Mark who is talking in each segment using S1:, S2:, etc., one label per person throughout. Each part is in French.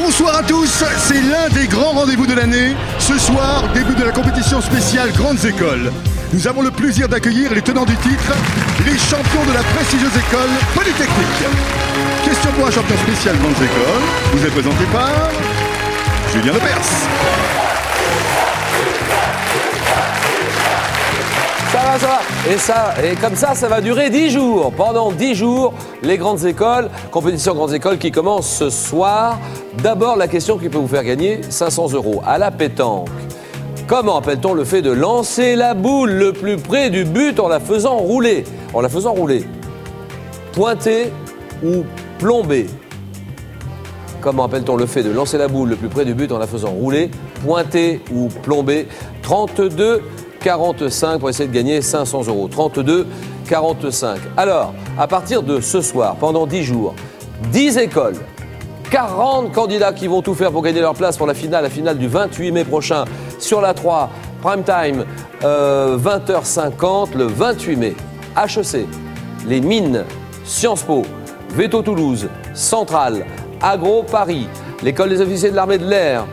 S1: Bonsoir à tous, c'est l'un des grands rendez-vous de l'année. Ce soir, début de la compétition spéciale Grandes Écoles. Nous avons le plaisir d'accueillir les tenants du titre, les champions de la prestigieuse école Polytechnique. Question pour un champion spécial Grandes Écoles, vous êtes présenté par Julien Lepers.
S2: Ça va. Et comme ça va durer 10 jours. Pendant 10 jours, les grandes écoles, compétition grandes écoles qui commence ce soir. D'abord, la question qui peut vous faire gagner 500 € à la pétanque. Comment appelle-t-on le fait de lancer la boule le plus près du but en la faisant rouler? Pointer ou plomber? Comment appelle-t-on le fait de lancer la boule le plus près du but en la faisant rouler? Pointer ou plomber? 32 45 pour essayer de gagner 500 €. 32 45. Alors, à partir de ce soir, pendant 10 jours, 10 écoles, 40 candidats qui vont tout faire pour gagner leur place pour la finale du 28 mai prochain sur la 3, prime time, 20h50, le 28 mai. HEC, les Mines, Sciences Po, Veto Toulouse, Centrale, Agro Paris, l'école des officiers de l'armée de l'air,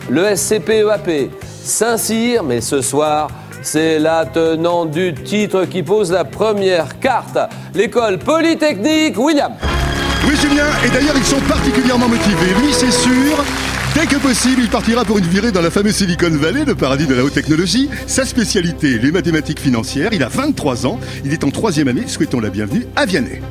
S2: le SCP-EAP, Saint-Cyr, mais ce soir, c'est la tenante du titre qui pose la première carte, l'école Polytechnique William.
S1: Oui Julien, et d'ailleurs ils sont particulièrement motivés. Lui c'est sûr, dès que possible il partira pour une virée dans la fameuse Silicon Valley, le paradis de la haute technologie. Sa spécialité, les mathématiques financières, il a 23 ans, il est en 3e année, souhaitons la bienvenue à Vianney.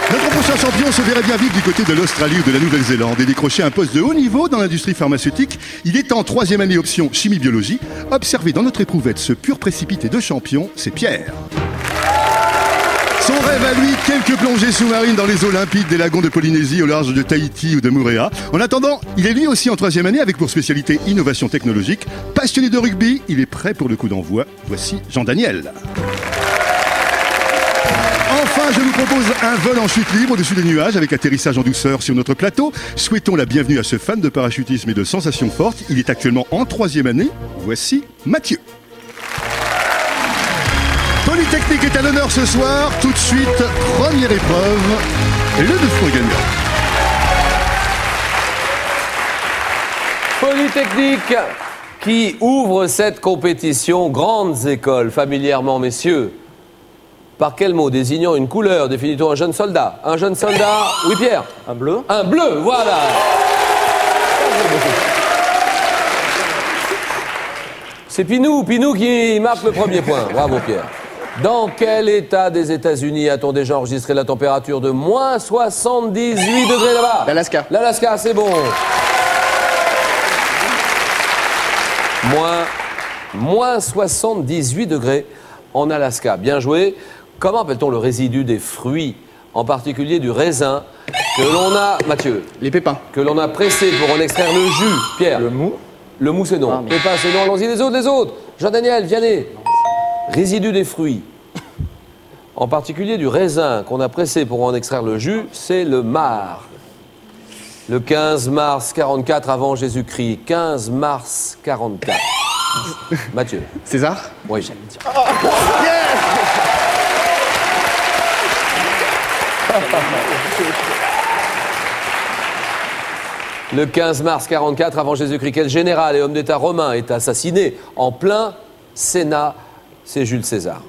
S1: Notre prochain champion se verrait bien vivre du côté de l'Australie ou de la Nouvelle-Zélande et décrocher un poste de haut niveau dans l'industrie pharmaceutique. Il est en 3e année option chimie-biologie. Observé dans notre éprouvette ce pur précipité de champion, c'est Pierre. Son rêve à lui, quelques plongées sous-marines dans les eaux limpides des lagons de Polynésie au large de Tahiti ou de Moorea. En attendant, il est lui aussi en 3e année avec pour spécialité innovation technologique. Passionné de rugby, il est prêt pour le coup d'envoi. Voici Jean-Daniel. Enfin, je vous propose un vol en chute libre au-dessus des nuages avec atterrissage en douceur sur notre plateau. Souhaitons la bienvenue à ce fan de parachutisme et de sensations fortes. Il est actuellement en 3e année. Voici Mathieu. Polytechnique est à l'honneur ce soir. Tout de suite, première épreuve, le 9 points gagnant.
S2: Polytechnique qui ouvre cette compétition grandes écoles, familièrement messieurs. Par quel mot désignant une couleur définit-on un jeune soldat? Un jeune soldat, oui Pierre?
S3: Un bleu.
S2: Un bleu, voilà. C'est Pinou qui marque le premier point. Bravo Pierre. Dans quel état des États-Unis a-t-on déjà enregistré la température de moins 78 degrés là-bas?
S3: L'Alaska.
S2: L'Alaska, c'est bon. Moins 78 degrés en Alaska. Bien joué. Comment appelle-t-on le résidu des fruits, en particulier du raisin, que l'on a, Mathieu?
S3: Les pépins.
S2: Que l'on a pressé pour en extraire le jus, Pierre?
S3: Le mou.
S2: Le mou, c'est non.
S3: Ah,
S2: Pépins, c'est non. Allons-y, les autres. Jean-Daniel, Vianney. Résidu des fruits, en particulier du raisin, qu'on a pressé pour en extraire le jus, c'est le marc. Le 15 mars 44 avant Jésus-Christ. 15 mars 44. Mathieu.
S3: César.
S2: Oui, j'allais dire. Le 15 mars 44 avant Jésus-Christ, quel général et homme d'État romain est assassiné en plein Sénat? C'est Jules César.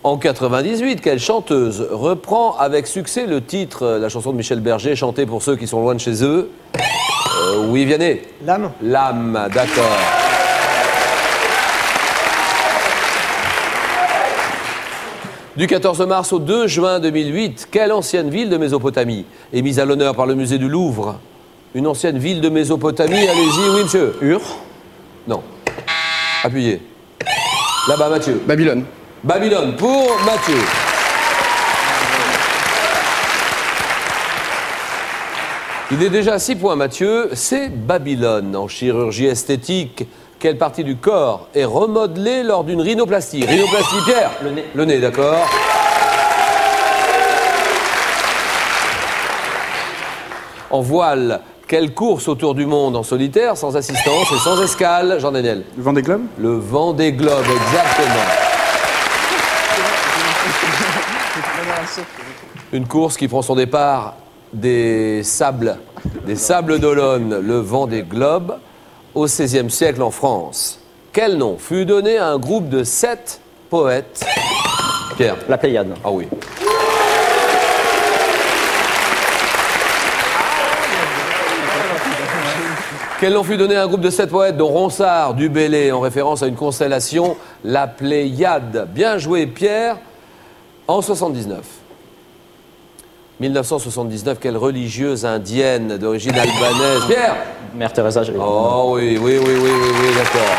S2: En 98, quelle chanteuse reprend avec succès le titre, la chanson de Michel Berger, chantée pour ceux qui sont loin de chez eux? Oui, Vianney.
S3: L'âme.
S2: L'âme, d'accord. Du 14 mars au 2 juin 2008, quelle ancienne ville de Mésopotamie est mise à l'honneur par le musée du Louvre? Une ancienne ville de Mésopotamie, allez-y, oui monsieur.
S3: Ur.
S2: Non. Appuyez. Là-bas, Mathieu.
S3: Babylone.
S2: Babylone pour Mathieu. Il est déjà à 6 points, Mathieu. C'est Babylone. En chirurgie esthétique, quelle partie du corps est remodelée lors d'une rhinoplastie? Rhinoplastie, Pierre?
S3: Le nez.
S2: Le nez, d'accord. En voile, quelle course autour du monde en solitaire, sans assistance et sans escale? Jean-Daniel.
S3: Le Vendée Globe.
S2: Le Vendée Globe, exactement. Une course qui prend son départ des sables d'Olonne, le Vendée Globe, au XVIe siècle en France. Quel nom fut donné à un groupe de 7 poètes? Pierre.
S3: La Pléiade.
S2: Ah oui. Quel nom fut donné à un groupe de 7 poètes, dont Ronsard, du Bellay, en référence à une constellation, la Pléiade? Bien joué, Pierre. En 79. 1979, quelle religieuse indienne d'origine albanaise? Pierre.
S3: Mère Teresa, j'allais dire.
S2: Oh oui, d'accord.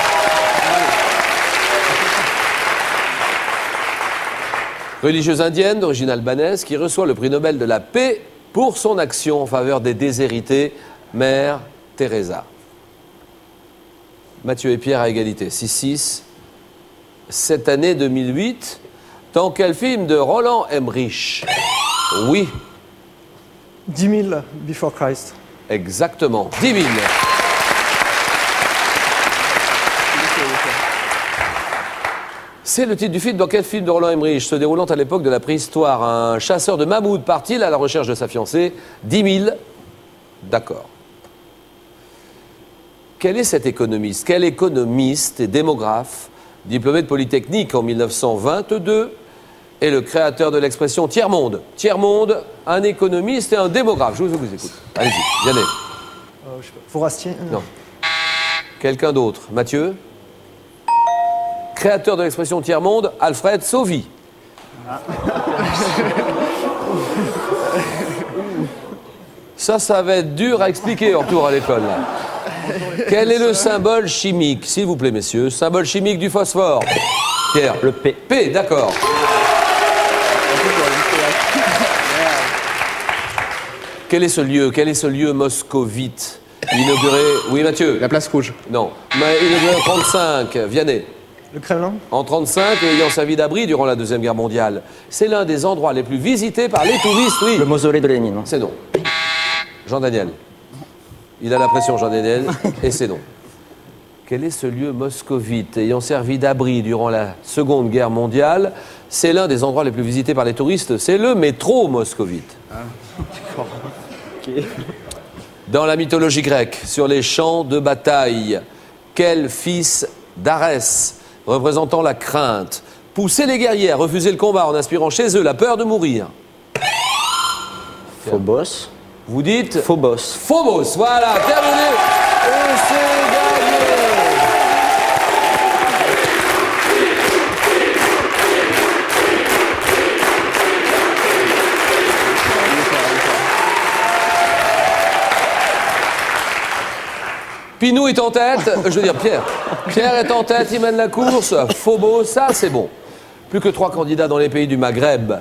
S2: Religieuse indienne d'origine albanaise qui reçoit le prix Nobel de la paix pour son action en faveur des déshérités, Mère Teresa. Mathieu et Pierre à égalité, 6-6. Cette année 2008, dans quel film de Roland Emmerich? Oui.
S4: 10 000 Before Christ.
S2: Exactement, 10 000. C'est le titre du film. Dans quel film de Roland Emmerich, se déroulant à l'époque de la préhistoire, un chasseur de mammouths part-il à la recherche de sa fiancée? 10 000. D'accord. Quel est cet économiste? Quel économiste et démographe, diplômé de Polytechnique en 1922, est le créateur de l'expression tiers-monde? Tiers-monde, un économiste et un démographe. Je vous écoute. Allez-y, Vianney.
S4: Je sais pas. Forestier.
S2: Non. Quelqu'un d'autre? Mathieu? Créateur de l'expression tiers-monde, Alfred Sauvy. Ça va être dur à expliquer en retour à l'école. Quel est le symbole chimique, s'il vous plaît, messieurs? Symbole chimique du phosphore. Pierre.
S3: Le P.
S2: P, d'accord. Quel est ce lieu moscovite inauguré? Oui, Mathieu.
S5: La place rouge.
S2: Non. Mais inauguré en 1935, Vianney.
S4: Le Kremlin.
S2: En 1935, ayant servi d'abri durant la Deuxième Guerre mondiale. C'est l'un des endroits les plus visités par les touristes, oui.
S3: Le mausolée de Lénine.
S2: C'est non. Jean-Daniel. Il a la pression, Jean-Daniel, et c'est non. Quel est ce lieu moscovite ayant servi d'abri durant la Seconde Guerre mondiale? C'est l'un des endroits les plus visités par les touristes. C'est le métro moscovite.
S3: Okay.
S2: Dans la mythologie grecque, sur les champs de bataille, quel fils d'Arès, représentant la crainte, poussait les guerriers à refuser le combat en inspirant chez eux la peur de mourir?
S3: Phobos.
S2: Vous dites?
S3: Phobos.
S2: Phobos, voilà, terminé. Et c'est gagné. Pinou est en tête, je veux dire Pierre. Pierre est en tête, il mène la course. Phobos, ça c'est bon. Plus que 3 candidats dans les pays du Maghreb.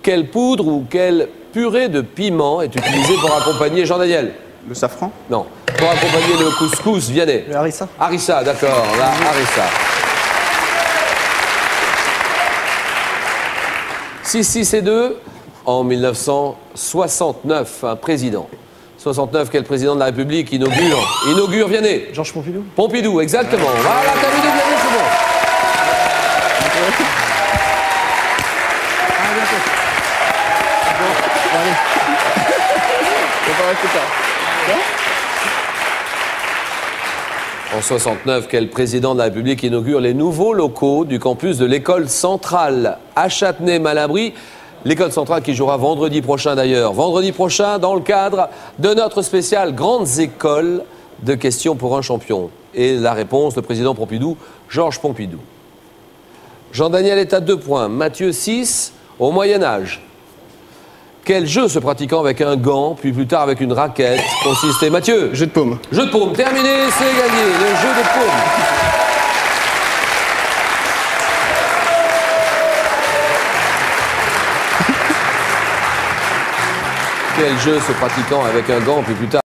S2: Quelle poudre ou quelle purée de piment est utilisée pour accompagner Jean-Daniel?
S5: Le safran.
S2: Non. Pour accompagner le couscous, Vianney.
S4: Le harissa.
S2: Harissa, d'accord, la harissa. 6 et 2, en 1969, un président. 69, quel président de la République inaugure Vianney?
S4: Georges Pompidou.
S2: Pompidou, exactement. Voilà, t'as vu de Vianney, c'est bon. En 69, quel président de la République inaugure les nouveaux locaux du campus de l'école centrale à Châtenay-Malabry? L'école centrale qui jouera vendredi prochain d'ailleurs. Vendredi prochain dans le cadre de notre spécial Grandes écoles de questions pour un champion. Et la réponse, le président Pompidou, Georges Pompidou. Jean-Daniel est à 2 points. Mathieu 6, au Moyen-Âge. Quel jeu se pratiquant avec un gant, puis plus tard avec une raquette, consistait? Mathieu?
S5: Jeu de paume.
S2: Jeu de paume, terminé, c'est gagné, le jeu de paume. Quel jeu se pratiquant avec un gant, puis plus tard